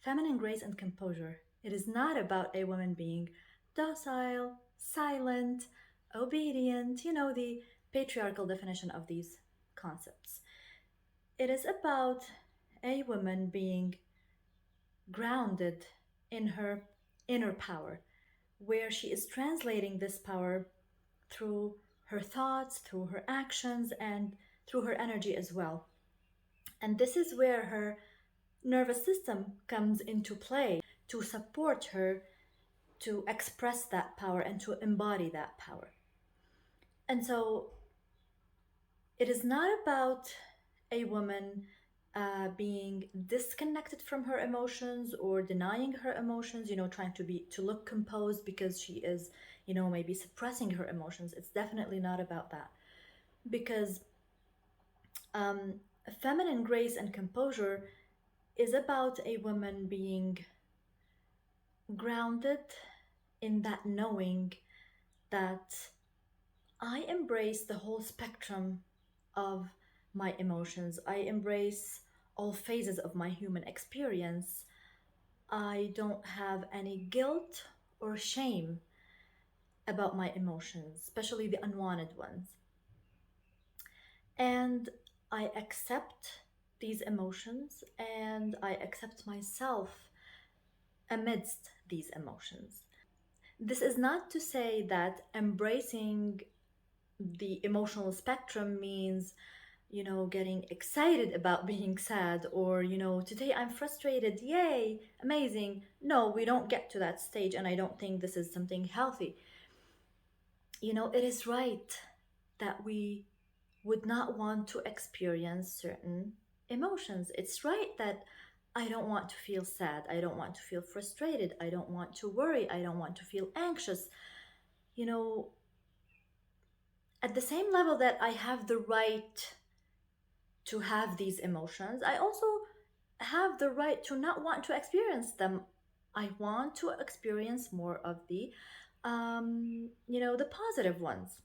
feminine grace and composure. It is not about a woman being docile, silent, obedient, the patriarchal definition of these concepts. It is about a woman being grounded in her inner power, where she is translating this power through her thoughts, through her actions, and through her energy as well. And this is where her nervous system comes into play to support her to express that power and to embody that power. And so it is not about a woman being disconnected from her emotions or denying her emotions, trying to look composed because she is, maybe suppressing her emotions. It's definitely not about that. Because um, feminine grace and composure is about a woman being grounded in that knowing that I embrace the whole spectrum of my emotions. I embrace all phases of my human experience. I don't have any guilt or shame about my emotions, especially the unwanted ones. And I accept these emotions and I accept myself amidst these emotions. This is not to say that embracing the emotional spectrum means, getting excited about being sad or, today I'm frustrated, yay, amazing. No, we don't get to that stage, and I don't think this is something healthy. It is right that we would not want to experience certain emotions. It's right that I don't want to feel sad. I don't want to feel frustrated. I don't want to worry. I don't want to feel anxious. You know, at the same level that I have the right to have these emotions, I also have the right to not want to experience them. I want to experience more of the positive ones.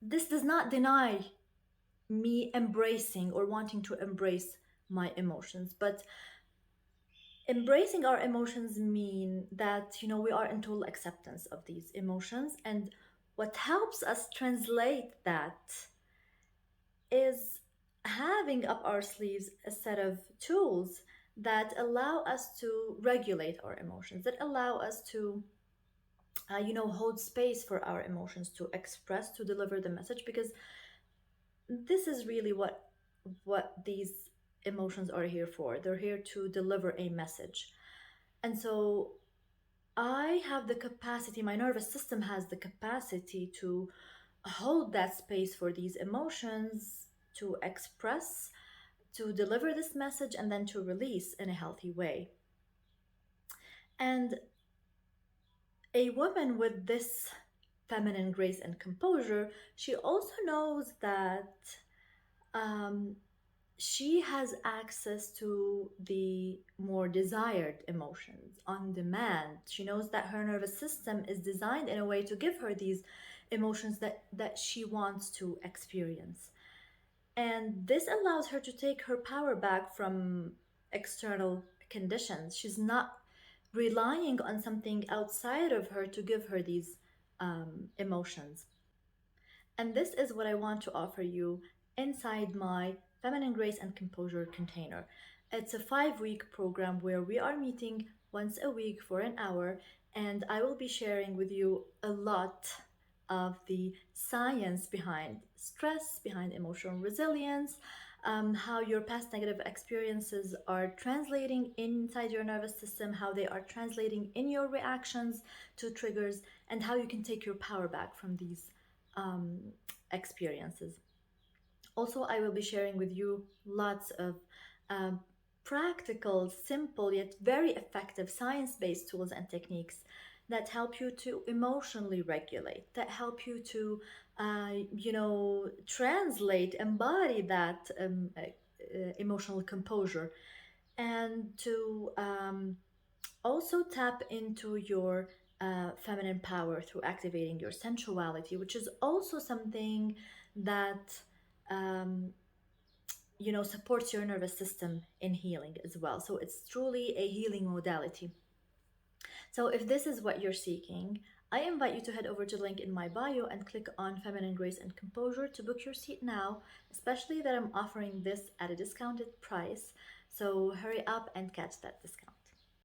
This does not deny me embracing or wanting to embrace my emotions, but embracing our emotions mean that we are in total acceptance of these emotions, and what helps us translate that is having up our sleeves a set of tools that allow us to regulate our emotions, that allow us to hold space for our emotions to express, to deliver the message, because this is really what these emotions are here for. They're here to deliver a message. And so I have the capacity, my nervous system has the capacity to hold that space for these emotions to express, to deliver this message, and then to release in a healthy way. And a woman with this feminine grace and composure, she also knows that um, she has access to the more desired emotions on demand. She knows that her nervous system is designed in a way to give her these emotions that she wants to experience. And this allows her to take her power back from external conditions. She's not relying on something outside of her to give her these emotions. And this is what I want to offer you inside my Feminine Grace and Composure container. It's a 5-week program where we are meeting once a week for an hour, and I will be sharing with you a lot of the science behind stress, behind emotional resilience, how your past negative experiences are translating inside your nervous system, how they are translating in your reactions to triggers, and how you can take your power back from these um, experiences. Also, I will be sharing with you lots of um, practical, simple, yet very effective science based tools and techniques that help you to emotionally regulate, that help you to, translate, embody that emotional composure, and to also tap into your feminine power through activating your sensuality, which is also something that um, supports your nervous system in healing as well. So it's truly a healing modality. So if this is what you're seeking, I invite you to head over to the link in my bio and click on Feminine Grace and Composure to book your seat now, especially that I'm offering this at a discounted price. So hurry up and catch that discount.